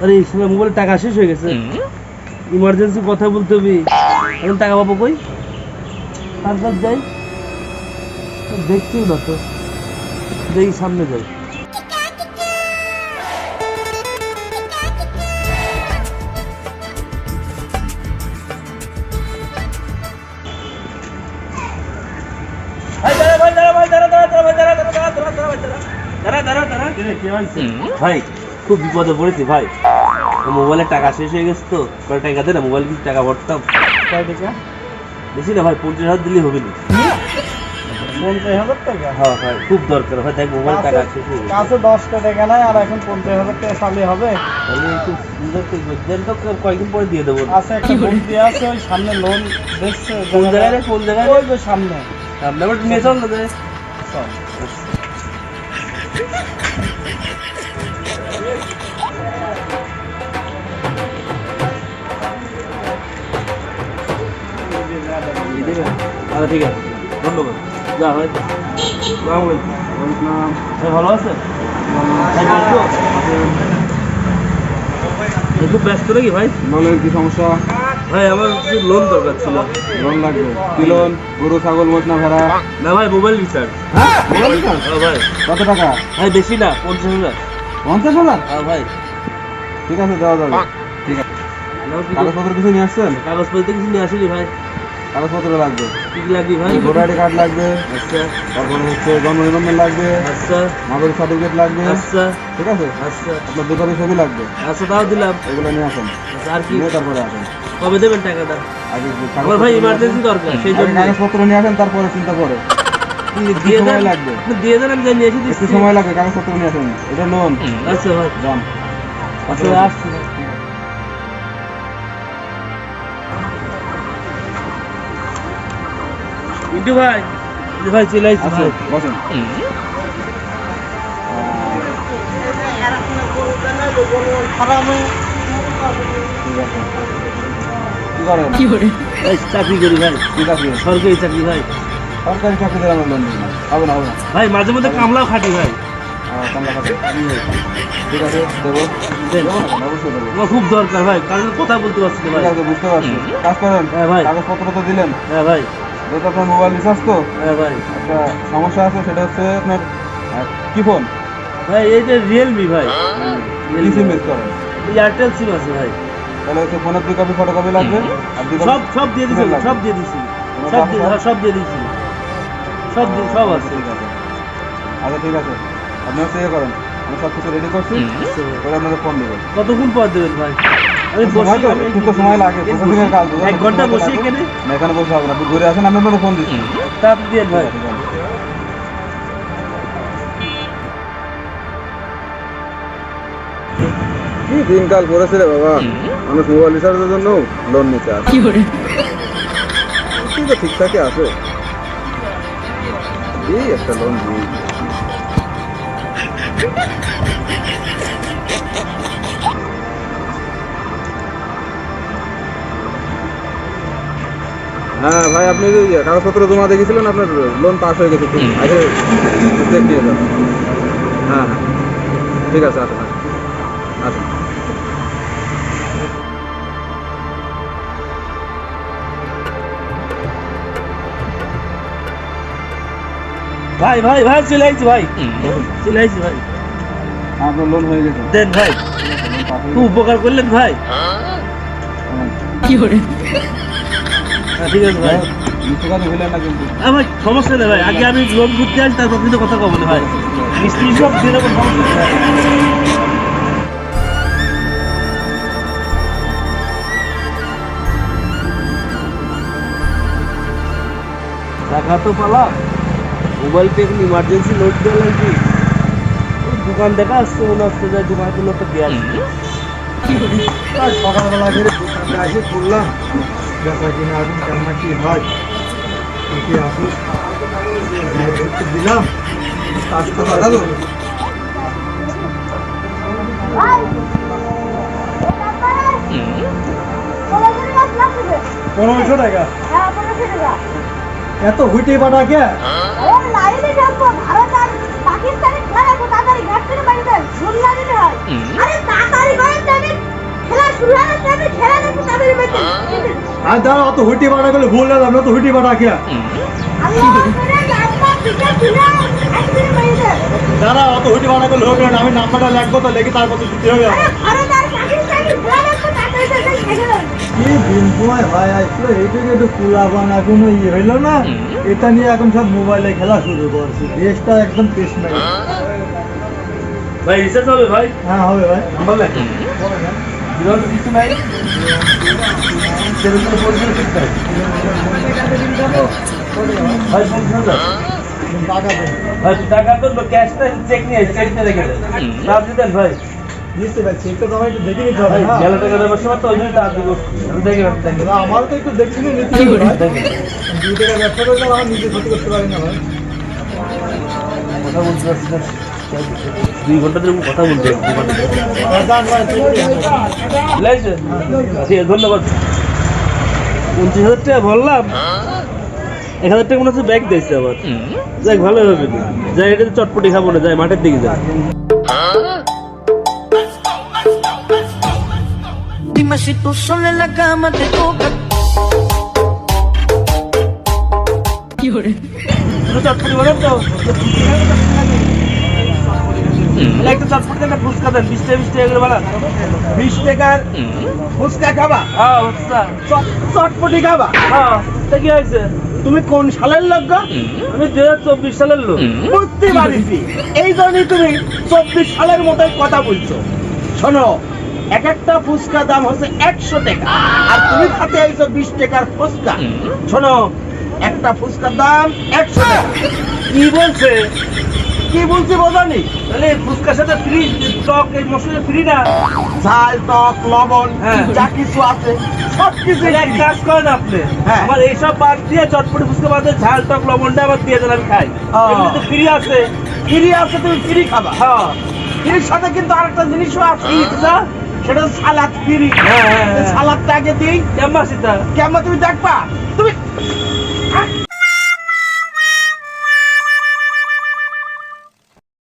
আরে এই সময় মোবাইলে টাকা শেষ হয়ে গেছে, ইমার্জেন্সি কথা বলতে হবে, এখন টাকা পাবো কই? কার কাছে যাই, দেখছিও না তো, দেখি সামনে যাই। ভাই খুব বিপদে পড়েছি ভাই, মোবাইলের টাকা শেষ হয়ে গেছে তো, কয় টাকা দে না, মোবাইল কিছু টাকা ভরতাম। বেশি না ভাই, 50,000 দিলেই হবে না। 50,000 টাকা? হ্যাঁ ভাই খুব দরকার ভাই, দেখ মোবাইল টাকা শেষ হয়ে গেছে। কাছে 10টা টাকা নাই আর এখন 50,000 টাকা চালিয়ে হবে? তাহলে একটু সুন্দর করে দেন তো, কয়েকদিন পরে দিয়ে দেবো। আছে একটা বন্ধু আছে ওই সামনে লোন দেখছে। কোন জায়গায় রে, কোন জায়গায়? ওই যে সামনে। সামনে আবার নিয়ে চল না যায়। চল। আচ্ছা ঠিক আছে, ধন্যবাদ। যা ভাই, আসসালামু আলাইকুম। ভাই ভালো আছেন? খুব ব্যস্ত নাকি ভাই? বলেন কি সমস্যা? ভাই আমার কিছু লোন দরকার ছিল। লোন লাগবে? কি লোন? গরু, ছাগল, মোষ না ভেড়া? না ভাই, মোবাইল রিচার্জ। হ্যাঁ মোবাইল রিচার্জ? হ্যাঁ ভাই। কত টাকা? ভাই বেশি না, 50,000। 50,000? হ্যাঁ ভাই। ঠিক আছে, দেওয়া যাবে। ঠিক আছে। কাগজপত্র কিছু নিয়ে আসছেন? কাগজপত্র কিছু নিয়ে আসিনি ভাই। কাগজপত্র লাগবে? কি কি লাগবে ভাই? ভোটার আইডি কার্ড লাগবে, আচ্ছা তারপরে হচ্ছে জন্ম নিবন্ধন লাগবে, আচ্ছা নাগরিক সার্টিফিকেট লাগবে। আচ্ছা ঠিক আছে? আচ্ছা আপনার 2 কপি ছবি লাগবে। আচ্ছা তাও দিলাম। এগুলো নিয়ে আসেন, আচ্ছা আর কি? নিয়ে তারপরে আসেন। কবে দেবেন টাকাটা? আগে আমার ভাই ইমার্জেন্সি দরকার, সেই আগে জন্য। কাগজপত্র নিয়ে আসেন, তারপরে চিন্তা করে। দিয়ে সময় দেন, লাগবে। দিয়ে দেন, আমি যাই নিয়ে এসে একটু দিচ্ছি। সময় লাগবে, কাগজপত্র নিয়ে আসেন। এটা লোন। আচ্ছা ভাই, যান। আচ্ছা আসছি। মিন্টু ভাই, এই ভাই চলে আসছি আচ্ছা ভাই। বসেন। ঠিক আছে। কি করেন? এই চাকরি করি ভাই, ঠিক আছে। সরকারি চাকরি ভাই। সরকারি চাকরিদের আমরা লোন দিই না। হবে না, হবে না। ভাই মাঝে মধ্যে কামলাও খাটি ভাই। কামলা খাতে। ঠিক আছে, দেবো। দেন। দেবো না কেন? অবশ্যই দেবো। আমার খুব দরকার ভাই, কারণ কথা বলতে পারছি না ঠিক ভাই। আছে, বুঝতে পারছি। কাজ করেন। হ্যাঁ ভাই। কাগজপত্র তো দিলেন। হ্যাঁ ভাই। যেহেতু আপনার মোবাইল রিচার্জ তো হ্যাঁ ভাই। একটা সমস্যা আছে, সেটা হচ্ছে আপনার কি ফোন? ভাই এই যে রিয়েলমি ভাই, কি সিম ইউজ করেন? এয়ারটেল সিম আছে ভাই। তাহলে হচ্ছে ফোনের 2 কপি ফটোকপি লাগবে, আর 2 কপি সব দিয়ে দিছি, লাগবে। সব দিয়ে দিছি, কোনো সব দিয়ে, কাগজ? হ্যাঁ, সব দিয়ে দিছি, সব আছে। ঠিক আছে। আচ্ছা ঠিক আছে, আপনি হচ্ছে ইয়ে করেন, আমি সব কিছু রেডি করছি, পরে আপনাকে ফোন দেবো। কতক্ষণ পর দেবেন ভাই? আমি সময় তো, একটু তো সময় লাগে, প্রসেসিংয়ের কাজ তো। 1 ঘন্টা বসে এখানে? না, এখানে বসে হবে না, আপনি ঘুরে আসেন, আমি আপনাকে ফোন দিচ্ছি। তা আপনি দিয়ে ভাই। কি দিনকাল পড়েছে রে বাবা, মানুষ মোবাইল রিচার্জের জন্য লোন নিতে আসে। কি তো ঠিকঠাকই আছে, এই একটা লোন দিই। হ্যাঁ ভাই, আপনি যে কাগজপত্র জমা দেখেছিলেন, আপনার লোন পাস হয়ে গেছে। খুব আগে চেক দিয়ে যান। হ্যাঁ হ্যাঁ, ঠিক আছে, আসুন আসুন আসুন। ভাই ভাই ভাই চলে আইছি ভাই, চলে আইছি ভাই। আপনার লোন হয়ে গেছে। দেন ভাই, খুব উপকার করলেন ভাই। হ্যাঁ ঠিক আছে ভাই। মিথ্যে কথা বললেন না কিন্তু। ভাই সমস্যা নেই ভাই, আগে আমি লোন ঘুরতে আসি, তারপর কিন্তু কথা কব না ভাই। মিস্ত্রি সব দিয়ে দেবো, সমস্যা নেই ভাই। টাকা তো পালাম, মোবাইল পে এখন ইমার্জেন্সি লোড দেওয়া লাগবে। দোকান দেখা আসছে, মনে হচ্ছে যে দোকানকে লোকটা দিয়ে আসছে। সকালবেলা করে দোকানে এসে করলাম, বেচা কিনা এখন কেমন কি হয়, কি আসুক দিলাম। কাজ তো দাদু 1500 টাকা? এত হুইটে পাটা কে? পাকিস্তানি আর দাঁড়া অত হুটি বাড়া করলে ভুল না আমরা তো হুটি বাড়া খেয়া দাঁড়া অত হুটি বাড়া করলে হবে না আমি নাম্বারটা লিখবো তো লিখে তারপর তো দিতে হবে কি দিন সময় হয় আসলে এইটুকু একটু কুলাবান এখনো ইয়ে হইলো না এটা নিয়ে এখন সব মোবাইলে খেলা শুরু করছি দেশটা একদম পেশ নাই ভাই রিচার্জ হবে ভাই? হ্যাঁ হবে ভাই নাম্বার লেখ। বিরল তো কিছু নাই। সেরকম পরিচয় করতে হবে। ভাই ফোন করে দাও। টাকা দেন ভাই টাকা তো ক্যাশটা চেক নিয়ে চেকটা রেখে দেন। রাত দিতেন ভাই। নিশ্চয়ই ভাই চেকটা তো আমার একটু দেখে নিতে হবে ভাই না গেলে টাকা দেওয়ার সময় তো ওই জন্য টাকা দিব। দেখে দেখে না, আমারও তো একটু দেখছি না নিতে হবে ভাই 2 টাকা ব্যবসা করে তো আমার নিজে ক্ষতি করতে পারি না ভাই কথা বলতে পারছি না। 2 ঘন্টা ধরে কথা বলতে হবে। দান ভাই ঠিক লাইছে? ঠিক আছে, ধন্যবাদ। 29,000 টাকা বললাম 1,000 টাকা মনে হচ্ছে ব্যাগ দিয়েছে আবার। যাক ভালো হবে। যাই এটা চটপটি খাবো না, যাই মাঠের দিকে যাই। Dime si tú sola en la cama te toca. দুটো চটপটি বলেন তো। একটা চটপটি একটা ফুচকা দেন, 20 টাকা 20 টাকা করে বানান। 20 টাকার ফুচকা খাবা হ্যাঁ ফুচকা। চটপটি খাবা হ্যাঁ তা কি হয়েছে? তুমি কোন সালের লোক গো? আমি 2024 সালের লোক। বুঝতে পারিছি এই জন্যই তুমি 24 সালের মতোই কথা বলছো শোনো এক একটা ফুচকা দাম হচ্ছে 100 টাকা আর তুমি খাতে আইছো 20 টাকার ফুচকা শোনো একটা ফুচকার দাম 100 টাকা কি বলছে? কি বলছি বোঝানি তাহলে ফুচকার সাথে ফ্রি টক এই মশলা ফ্রি না? ঝাল টক লবণ হ্যাঁ। যা কিছু আছে সব কিছু তাহলে এক কাজ করেন আপনি, হ্যাঁ। আমার এইসব বাদ দিয়ে চটপটি ফুচকা বাদ দিয়ে ঝাল টক লবণটা আবার দিয়ে দেন, আমি খাই। ও। এমনিতে ফ্রি আছে। ফ্রি আছে তুমি ফ্রি খাবা হ্যাঁ ফ্রির সাথে কিন্তু আরেকটা জিনিসও আছে পিৎজা। সেটা হচ্ছে সালাদ ফ্রি হ্যাঁ, হ্যাঁ, হ্যাঁ। সালাদটা আগে দিই কেমন সেটা? কেমন তুমি দেখবা তুমি